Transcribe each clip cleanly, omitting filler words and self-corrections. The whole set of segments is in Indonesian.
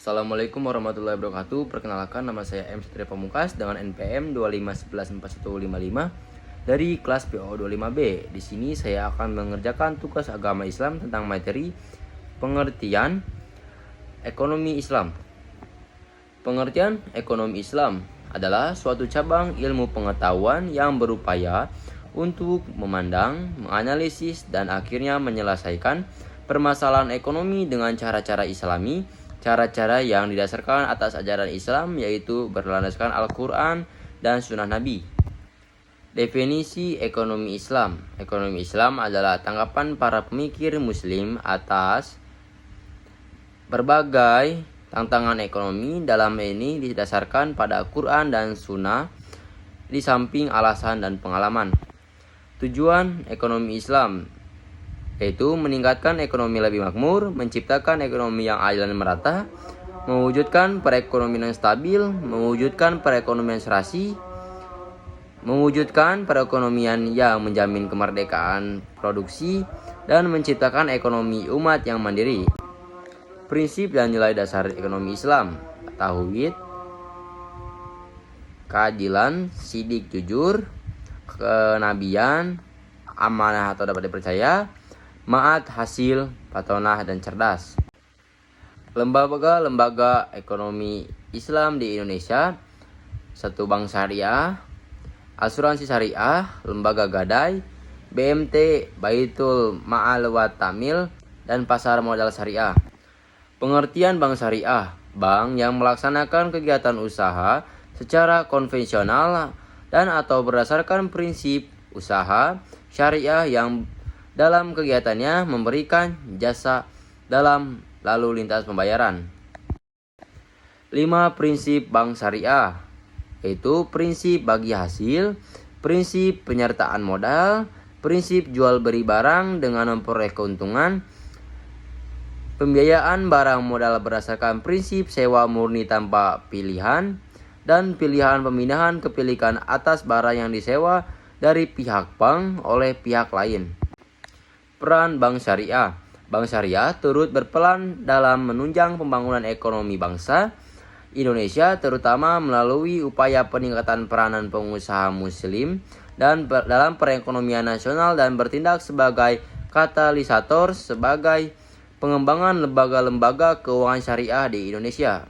Assalamualaikum warahmatullahi wabarakatuh. Perkenalkan, nama saya M. Satria Pamungkas dengan NPM 25114155 dari kelas PO25B. Di sini saya akan mengerjakan tugas agama Islam tentang materi pengertian ekonomi Islam. Pengertian ekonomi Islam adalah suatu cabang ilmu pengetahuan yang berupaya untuk memandang, menganalisis, dan akhirnya menyelesaikan permasalahan ekonomi dengan cara-cara Islami, cara-cara yang didasarkan atas ajaran Islam, yaitu berlandaskan Al-Quran dan Sunnah Nabi. Definisi ekonomi Islam. Ekonomi Islam adalah tanggapan para pemikir Muslim atas berbagai tantangan ekonomi. Dalam ini didasarkan pada Quran dan Sunnah, di samping alasan dan pengalaman. Tujuan ekonomi Islam yaitu meningkatkan ekonomi lebih makmur, menciptakan ekonomi yang adil dan merata, mewujudkan perekonomian yang stabil, mewujudkan perekonomian serasi, mewujudkan perekonomian yang menjamin kemerdekaan produksi, dan menciptakan ekonomi umat yang mandiri. Prinsip dan nilai dasar ekonomi Islam: tauhid, keadilan, sidik jujur, kenabian, amanah atau dapat dipercaya, maat, hasil, patonah, dan cerdas. Lembaga ekonomi Islam di Indonesia: 1. Bank Syariah, Asuransi Syariah, Lembaga Gadai, BMT, Baitul Ma'al wa Ta'mil, dan Pasar Modal Syariah. Pengertian bank syariah: bank yang melaksanakan kegiatan usaha secara konvensional dan atau berdasarkan prinsip usaha syariah yang dalam kegiatannya memberikan jasa dalam lalu lintas pembayaran. 5. Prinsip bank syariah, yaitu prinsip bagi hasil, prinsip penyertaan modal, prinsip jual beli barang dengan memperoleh keuntungan, pembiayaan barang modal berdasarkan prinsip sewa murni tanpa pilihan, dan pilihan pemindahan kepemilikan atas barang yang disewa dari pihak bank oleh pihak lain. Peran bank syariah. Bank syariah turut berperan dalam menunjang pembangunan ekonomi bangsa Indonesia, terutama melalui upaya peningkatan peranan pengusaha muslim dan dalam perekonomian nasional, dan bertindak sebagai katalisator sebagai pengembangan lembaga-lembaga keuangan syariah di Indonesia.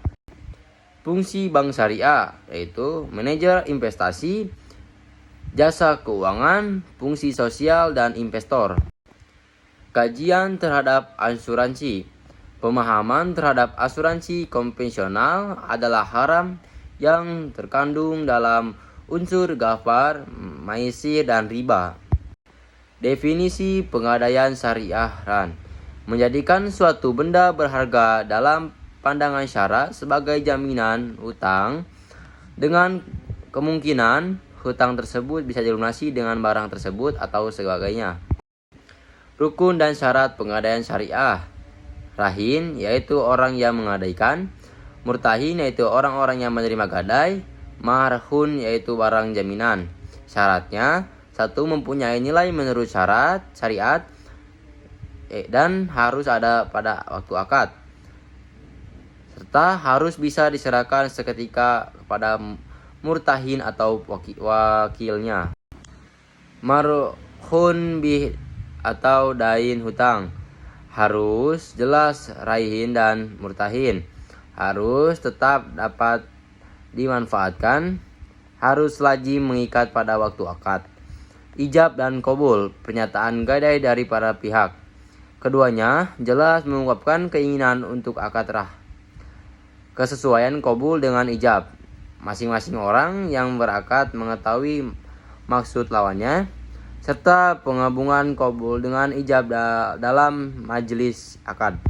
Fungsi bank syariah yaitu manajer investasi, jasa keuangan, fungsi sosial, dan investor. Kajian terhadap asuransi. Pemahaman terhadap asuransi konvensional adalah haram yang terkandung dalam unsur ghafar, maisir, dan riba. Definisi pegadaian syariah: menjadikan suatu benda berharga dalam pandangan syara sebagai jaminan hutang dengan kemungkinan hutang tersebut bisa dilunasi dengan barang tersebut atau sebagainya. Rukun dan syarat pengadaian syariah. Rahin, yaitu orang yang mengadaikan. Murtahin, yaitu orang-orang yang menerima gadai. Marhun, yaitu barang jaminan. Syaratnya: 1. Mempunyai nilai menurut syarat syariat dan harus ada pada waktu akad, serta harus bisa diserahkan seketika kepada murtahin atau wakilnya. Marhun bih atau dain hutang. Harus jelas raihin dan murtahin. Harus tetap dapat dimanfaatkan. Harus lazim mengikat pada waktu akad. Ijab dan qabul, pernyataan gadai dari para pihak. Keduanya jelas mengungkapkan keinginan untuk akad kesesuaian qabul dengan ijab. Masing-masing orang yang berakad mengetahui maksud lawannya, serta penggabungan qabul dengan ijab dalam majelis akad.